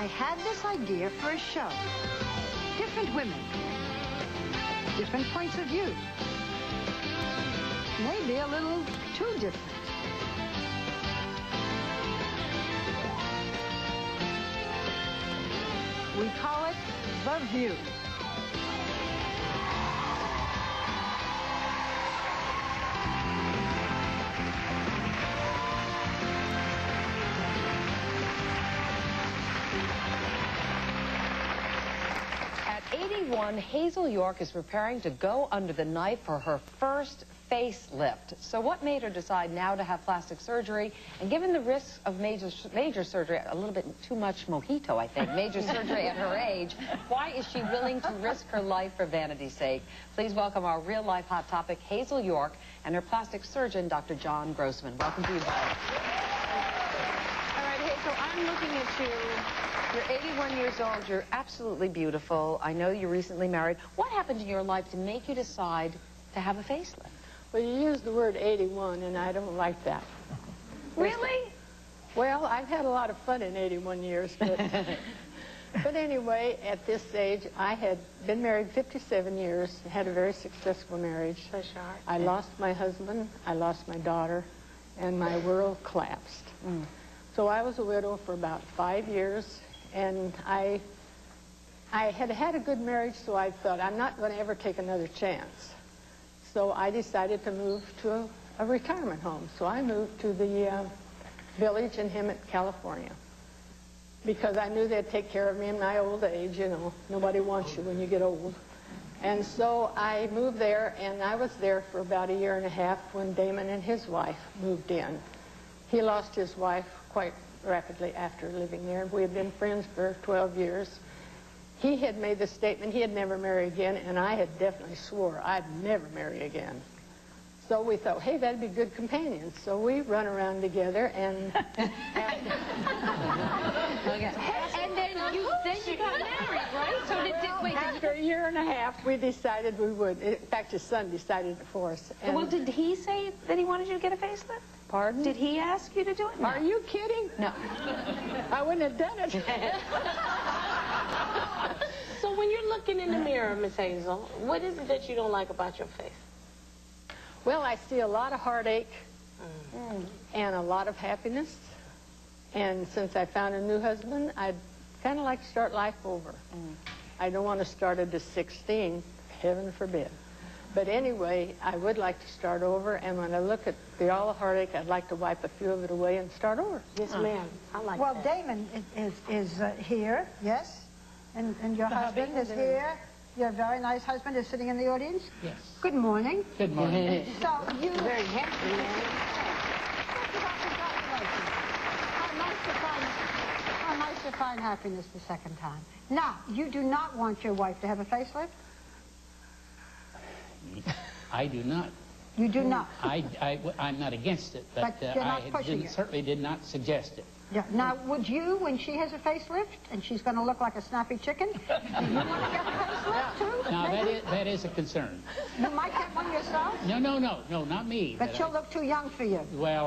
I had this idea for a show. Different women, different points of view. Maybe a little too different. We call it The View. At 81, Hazel York is preparing to go under the knife for her first facelift. So what made her decide now to have plastic surgery? And given the risks of major surgery, a little bit too much mojito, I think, major surgery at her age, why is she willing to risk her life for vanity's sake? Please welcome our real-life hot topic, Hazel York, and her plastic surgeon, Dr. John Grossman. Welcome to you both. All right, Hazel, I'm looking at you. You're 81 years old. You're absolutely beautiful. I know you recently married. What happened in your life to make you decide to have a facelift? Well, you used the word 81, and I don't like that. Really? Well, I've had a lot of fun in 81 years, but, but anyway, at this age, I had been married 57 years, had a very successful marriage. So sharp. I lost my husband, I lost my daughter, and my world collapsed. So I was a widow for about 5 years, and I had had a good marriage, so I thought, I'm not going to ever take another chance. So I decided to move to a retirement home. So I moved to the village in Hemet, California, because I knew they'd take care of me in my old age. You know, nobody wants you when you get old. And so I moved there, and I was there for about a year and a half when Damon and his wife moved in. He lost his wife quite rapidly after living there. We had been friends for 12 years. He had made the statement he had never marry again, and I had definitely swore I'd never marry again. So we thought, hey, that'd be good companions. So we run around together, and And then you got married, right? So wait, after a year and a half, we decided we would. In fact, his son decided it for us. And well, did he say that he wanted you to get a facelift? Pardon? Did he ask you to do it? No. Are you kidding? No. I wouldn't have done it. So when you're looking in the mirror, Miss Hazel, what is it that you don't like about your face? Well, I see a lot of heartache and a lot of happiness. And since I found a new husband, I'd kind of like to start life over. I don't want to start at 16, heaven forbid. But anyway, I would like to start over, and when I look at all the heartache, I'd like to wipe a few of it away and start over. Yes, ma'am. I like Well, that. Damon is here, yes? And your husband is here. Your very nice husband is sitting in the audience? Yes. Good morning. Good morning. So you... Very handsome, man. How nice to find happiness the second time. Now, you do not want your wife to have a facelift? I do not. You do not? I'm not against it, but But you're not pushing it. Certainly did not suggest it. Yeah. Now, would you, when she has a facelift, and she's going to look like a snappy chicken, do you want to get a facelift too? Now, Maybe? that is a concern. You might get one yourself? No, not me. But she'll look too young for you. Well,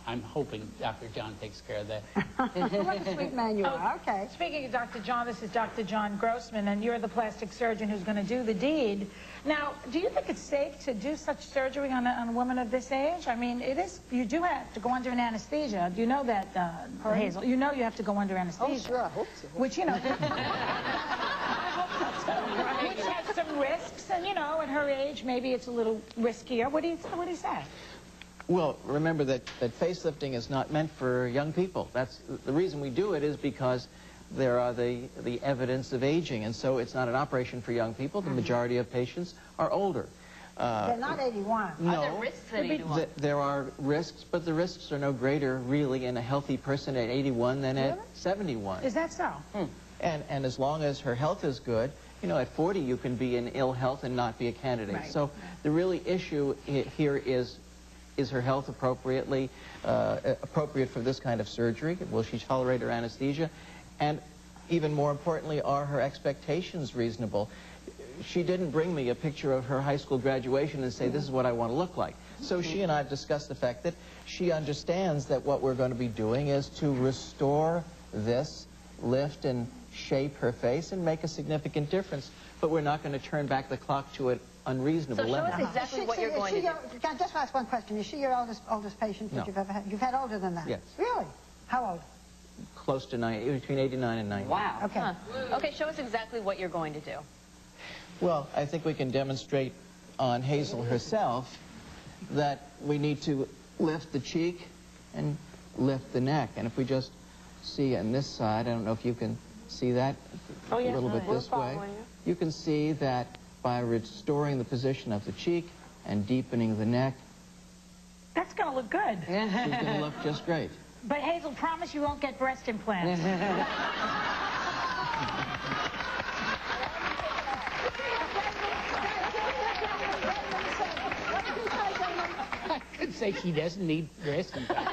I'm hoping Dr. John takes care of that. What a sweet man you are. Okay. Speaking of Dr. John, this is Dr. John Grossman, and you're the plastic surgeon who's going to do the deed. Now, do you think it's safe to do such surgery on a woman of this age? I mean, it is. You do have to go under an anesthesia. Do you know that, Hazel? You know you have to go under anesthesia. Oh, sure, I hope so. Which, you know, which has some risks, and, you know, at her age, maybe it's a little riskier. What do you say? Well, remember that facelifting is not meant for young people. That's the reason we do it, is because there are the evidence of aging, and so it's not an operation for young people. The majority of patients are older. They're not 81. No, Are there risks at 81? There are risks, but the risks are no greater, really, in a healthy person at 81 than at 71. Is that so? And as long as her health is good, you know, at 40 you can be in ill health and not be a candidate. Right. So the really issue here is her health appropriate for this kind of surgery? Will she tolerate her anesthesia? And even more importantly, are her expectations reasonable? She didn't bring me a picture of her high school graduation and say, this is what I want to look like. So she and I have discussed the fact that she understands that what we're going to be doing is to restore this lift and shape her face and make a significant difference. But we're not going to turn back the clock to an unreasonable So show level. us exactly what you're going to do. Can I just ask one question? Is she your oldest patient that No. you've ever had? You've had older than that? Yes. Really? How old? Close to 90, between 89 and 90. Wow. Okay. Huh. Okay, show us exactly what you're going to do. Well, I think we can demonstrate on Hazel herself that we need to lift the cheek and lift the neck. And if we just see on this side, I don't know if you can see that Oh, yeah. a little bit We're this way. following you. You can see that by restoring the position of the cheek and deepening the neck, That's going to look good. she's going to look just great. But Hazel, promise you won't get breast implants. I could say she doesn't need breast implants.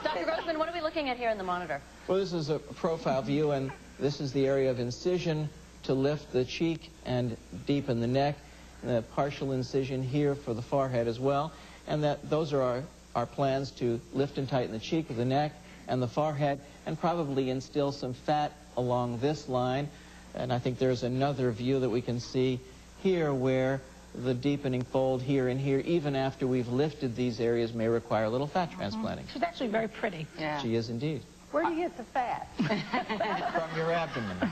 Dr. Grossman, what are we looking at here in the monitor? Well, this is a profile view, and this is the area of incision to lift the cheek and deepen the neck, and a partial incision here for the forehead as well. And those are our plans to lift and tighten the cheek of the neck and the forehead, and probably instill some fat along this line. And I think there's another view that we can see here where the deepening fold here and here, even after we've lifted these areas, may require a little fat transplanting. She's actually very pretty. Yeah. She is indeed. Where do you get the fat? From your abdomen.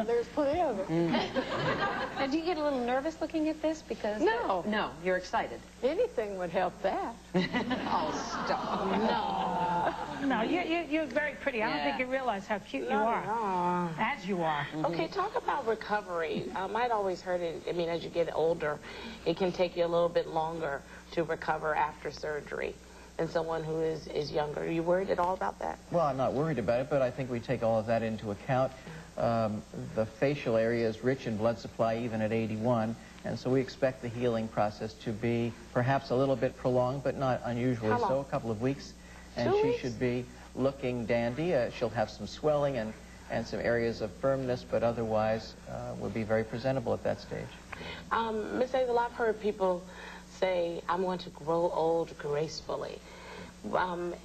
There's plenty of it. Now, do you get a little nervous looking at this? Because No. No, you're excited. Anything would help that. Oh, stop. No, you're very pretty. I don't Yeah. think you realize how cute you are. As you are. Okay, talk about recovery. I'd always heard it, I mean, as you get older, it can take you a little bit longer to recover after surgery than someone who is younger. Are you worried at all about that? Well, I'm not worried about it, but I think we take all of that into account. The facial area is rich in blood supply even at 81, and so we expect the healing process to be perhaps a little bit prolonged, but not unusually How long? so, a couple of weeks. And 2 she weeks? should be looking dandy. She'll have some swelling and some areas of firmness, but otherwise will be very presentable at that stage. Ms. Hazel, I've heard people say, I'm going to grow old gracefully.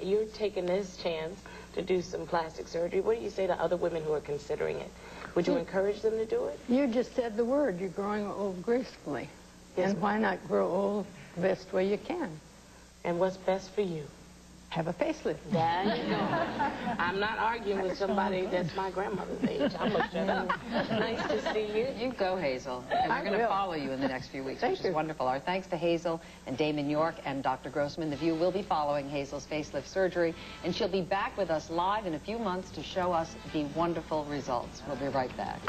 You're taking this chance to do some plastic surgery. What do you say to other women who are considering it? Would you encourage them to do it? You just said the word. You're growing old gracefully. Yes, And why not grow old the best way you can? And what's best for you? Have a facelift. There you go. I'm not arguing with somebody that's my grandmother's age. I'm looking it up. Nice to see you. You go, Hazel. And we're going to will. follow you in the next few weeks, Thank which is you. wonderful. Our thanks to Hazel and Damon York and Dr. Grossman. The View will be following Hazel's facelift surgery, and she'll be back with us live in a few months to show us the wonderful results. We'll be right back.